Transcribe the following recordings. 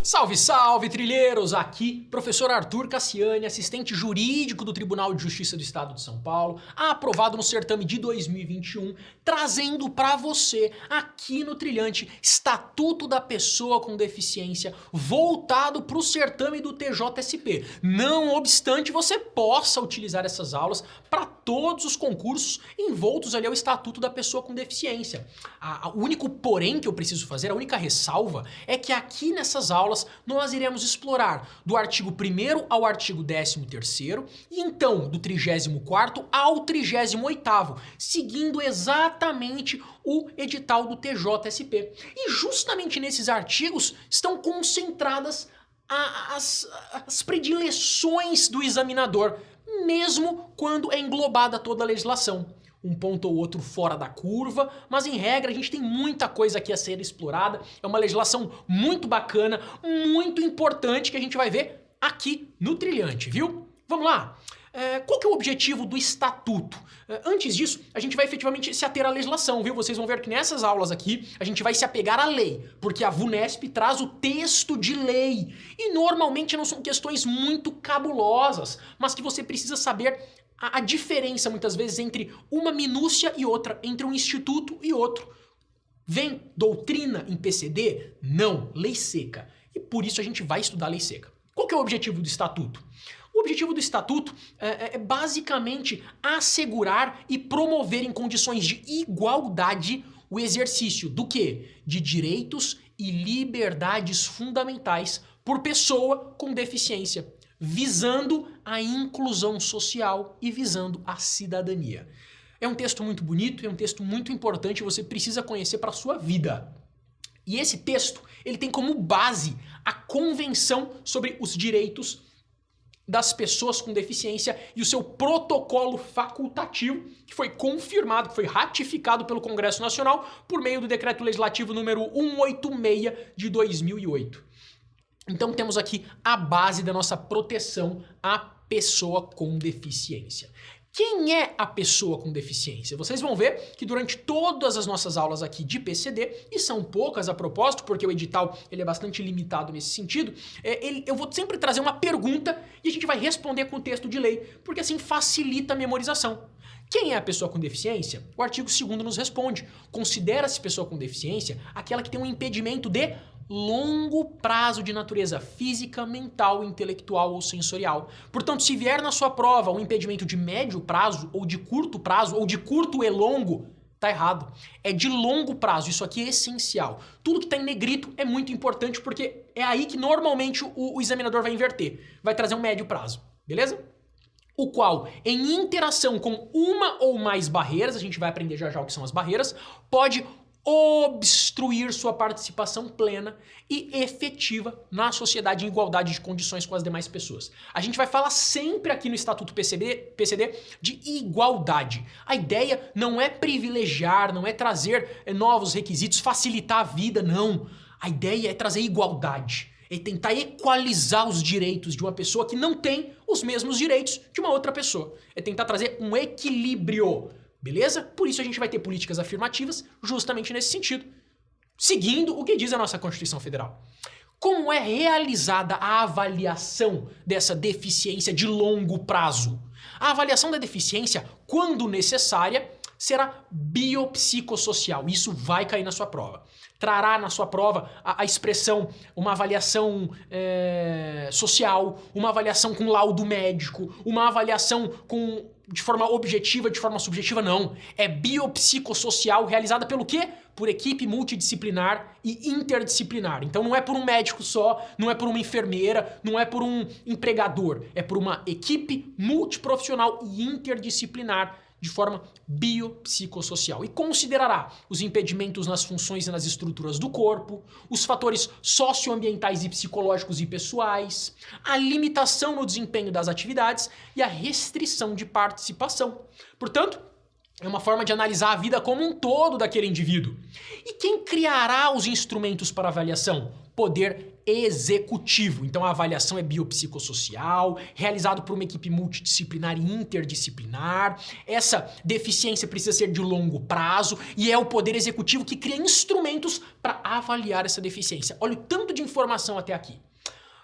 Salve, salve, trilheiros! Aqui, professor Arthur Cassiani, assistente jurídico do Tribunal de Justiça do Estado de São Paulo, aprovado no certame de 2021, trazendo para você, aqui no Trilhante, Estatuto da Pessoa com Deficiência, voltado para o certame do TJSP. Não obstante, você possa utilizar essas aulas para todos os concursos envoltos ali ao Estatuto da Pessoa com Deficiência. O único porém que eu preciso fazer, a única ressalva, é que aqui nessas aulas nós iremos explorar do artigo 1º ao artigo 13º e então do 34º ao 38º, seguindo exatamente o edital do TJSP. E justamente nesses artigos estão concentradas as predileções do examinador, mesmo quando é englobada toda a legislação. Um ponto ou outro fora da curva, mas em regra a gente tem muita coisa aqui a ser explorada. É uma legislação muito bacana, muito importante que a gente vai ver aqui no Trilhante, viu? Vamos lá! Qual que é o objetivo do estatuto? Antes disso, a gente vai efetivamente se ater à legislação, viu? Vocês vão ver que nessas aulas aqui a gente vai se apegar à lei, porque a VUNESP traz o texto de lei. E normalmente não são questões muito cabulosas, mas que você precisa saber a diferença muitas vezes entre uma minúcia e outra, entre um instituto e outro. Vem doutrina em PCD? Não, lei seca. E por isso a gente vai estudar lei seca. Qual que é o objetivo do estatuto? O objetivo do estatuto é basicamente assegurar e promover em condições de igualdade o exercício do quê? De direitos e liberdades fundamentais por pessoa com deficiência, visando a inclusão social e visando a cidadania. É um texto muito bonito, é um texto muito importante, você precisa conhecer para a sua vida. E esse texto, ele tem como base a Convenção sobre os Direitos das Pessoas com Deficiência e o seu protocolo facultativo, que foi confirmado, que foi ratificado pelo Congresso Nacional por meio do Decreto Legislativo número 186 de 2008. Então temos aqui a base da nossa proteção à pessoa com deficiência. Quem é a pessoa com deficiência? Vocês vão ver que durante todas as nossas aulas aqui de PCD, e são poucas a propósito, porque o edital ele é bastante limitado nesse sentido, eu vou sempre trazer uma pergunta e a gente vai responder com o texto de lei, porque assim facilita a memorização. Quem é a pessoa com deficiência? O artigo 2º nos responde. Considera-se pessoa com deficiência aquela que tem um impedimento de longo prazo de natureza física, mental, intelectual ou sensorial. Portanto, se vier na sua prova um impedimento de médio prazo, ou de curto e longo, tá errado. É de longo prazo, isso aqui é essencial. Tudo que tá em negrito é muito importante porque é aí que normalmente o examinador vai inverter. Vai trazer um médio prazo, beleza? O qual, em interação com uma ou mais barreiras, a gente vai aprender já o que são as barreiras, pode obstruir sua participação plena e efetiva na sociedade em igualdade de condições com as demais pessoas. A gente vai falar sempre aqui no Estatuto PCD de igualdade. A ideia não é privilegiar, não é trazer novos requisitos, facilitar a vida, não. A ideia é trazer igualdade, é tentar equalizar os direitos de uma pessoa que não tem os mesmos direitos de uma outra pessoa. É tentar trazer um equilíbrio. Beleza? Por isso a gente vai ter políticas afirmativas justamente nesse sentido, seguindo o que diz a nossa Constituição Federal. Como é realizada a avaliação dessa deficiência de longo prazo? A avaliação da deficiência, quando necessária, será biopsicossocial. Isso vai cair na sua prova. Trará na sua prova a expressão, uma avaliação social, uma avaliação com laudo médico, uma avaliação de forma objetiva, de forma subjetiva, não. É biopsicossocial realizada pelo quê? Por equipe multidisciplinar e interdisciplinar. Então não é por um médico só, não é por uma enfermeira, não é por um empregador. É por uma equipe multiprofissional e interdisciplinar de forma biopsicossocial e considerará os impedimentos nas funções e nas estruturas do corpo, os fatores socioambientais e psicológicos e pessoais, a limitação no desempenho das atividades e a restrição de participação. Portanto, é uma forma de analisar a vida como um todo daquele indivíduo. E quem criará os instrumentos para avaliação? poder executivo. Então a avaliação é biopsicossocial, realizado por uma equipe multidisciplinar e interdisciplinar. Essa deficiência precisa ser de longo prazo e é o poder executivo que cria instrumentos para avaliar essa deficiência. Olha o tanto de informação até aqui.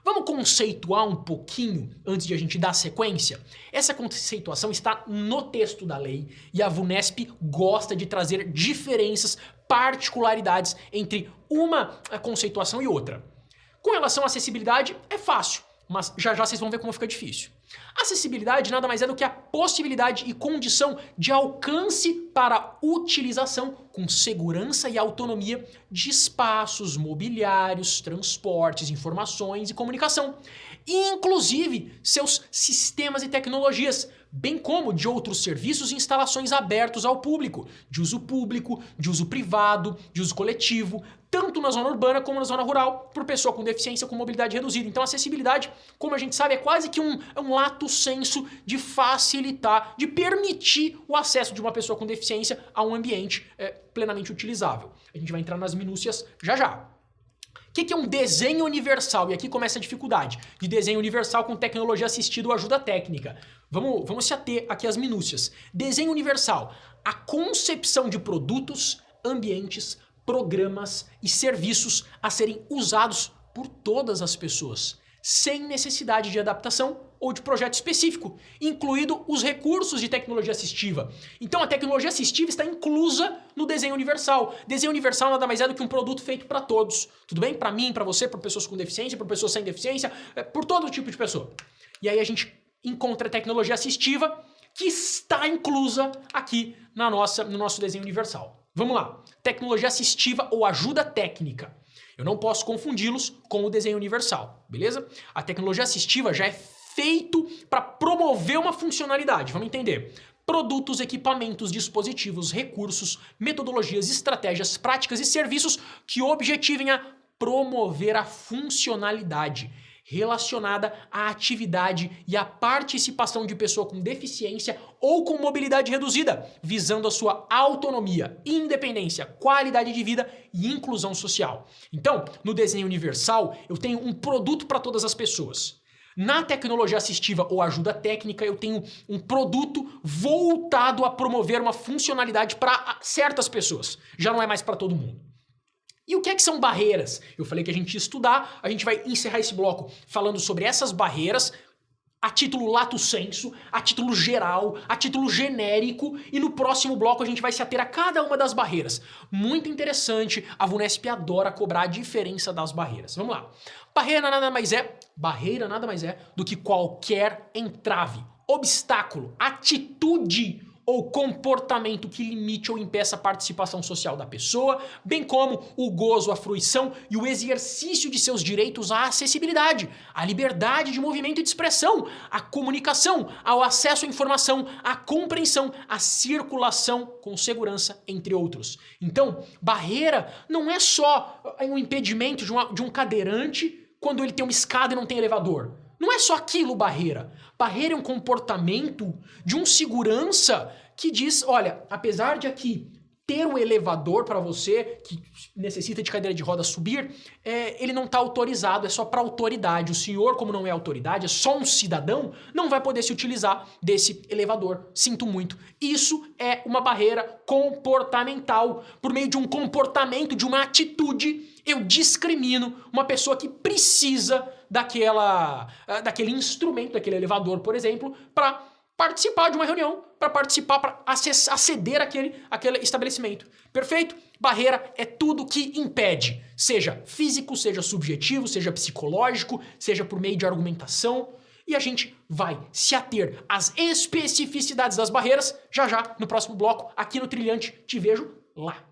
Vamos conceituar um pouquinho antes de a gente dar sequência? Essa conceituação está no texto da lei e a VUNESP gosta de trazer diferenças, particularidades entre uma conceituação e outra. Com relação à acessibilidade, é fácil, mas já já vocês vão ver como fica difícil. Acessibilidade nada mais é do que a possibilidade e condição de alcance para utilização com segurança e autonomia de espaços, mobiliários, transportes, informações e comunicação, inclusive seus sistemas e tecnologias, bem como de outros serviços e instalações abertos ao público, de uso privado, de uso coletivo, tanto na zona urbana como na zona rural, por pessoa com deficiência com mobilidade reduzida. Então a acessibilidade, como a gente sabe, é quase que um lato sensu de facilitar, de permitir o acesso de uma pessoa com deficiência a um ambiente plenamente utilizável. A gente vai entrar nas minúcias já já. O que é um desenho universal? E aqui começa a dificuldade de desenho universal com tecnologia assistida ou ajuda técnica. Vamos se ater aqui às minúcias. Desenho universal, a concepção de produtos, ambientes, programas e serviços a serem usados por todas as pessoas, sem necessidade de adaptação ou de projeto específico, incluído os recursos de tecnologia assistiva. Então a tecnologia assistiva está inclusa no desenho universal. Desenho universal nada mais é do que um produto feito para todos. Tudo bem? Para mim, para você, para pessoas com deficiência, para pessoas sem deficiência, por todo tipo de pessoa. E aí a gente encontra a tecnologia assistiva que está inclusa aqui no nosso desenho universal. Vamos lá. Tecnologia assistiva ou ajuda técnica. Eu não posso confundi-los com o desenho universal, beleza? A tecnologia assistiva já é feito para promover uma funcionalidade. Vamos entender. Produtos, equipamentos, dispositivos, recursos, metodologias, estratégias, práticas e serviços que objetivem a promover a funcionalidade relacionada à atividade e à participação de pessoa com deficiência ou com mobilidade reduzida, visando a sua autonomia, independência, qualidade de vida e inclusão social. Então, no desenho universal, eu tenho um produto para todas as pessoas. Na tecnologia assistiva ou ajuda técnica, eu tenho um produto voltado a promover uma funcionalidade para certas pessoas. Já não é mais para todo mundo. E o que é que são barreiras? Eu falei que a gente ia estudar, a gente vai encerrar esse bloco falando sobre essas barreiras a título lato sensu, a título geral, a título genérico, e no próximo bloco a gente vai se ater a cada uma das barreiras. Muito interessante, a VUNESP adora cobrar a diferença das barreiras. Vamos lá. Barreira nada mais é do que qualquer entrave, obstáculo, atitude ou comportamento que limite ou impeça a participação social da pessoa, bem como o gozo, a fruição e o exercício de seus direitos à acessibilidade, à liberdade de movimento e de expressão, à comunicação, ao acesso à informação, à compreensão, à circulação com segurança, entre outros. Então, barreira não é só um impedimento de um cadeirante quando ele tem uma escada e não tem elevador. Não é só aquilo barreira. Barreira é um comportamento de um segurança que diz, olha, apesar de aqui ter o elevador para você, que necessita de cadeira de roda subir, ele não está autorizado, é só para autoridade. O senhor, como não é autoridade, é só um cidadão, não vai poder se utilizar desse elevador. Sinto muito. Isso é uma barreira comportamental. Por meio de um comportamento, de uma atitude, eu discrimino uma pessoa que precisa daquele instrumento, daquele elevador, por exemplo, para participar de uma reunião, para aceder àquele estabelecimento. Perfeito? Barreira é tudo que impede, seja físico, seja subjetivo, seja psicológico, seja por meio de argumentação. E a gente vai se ater às especificidades das barreiras já já no próximo bloco, aqui no Trilhante. Te vejo lá.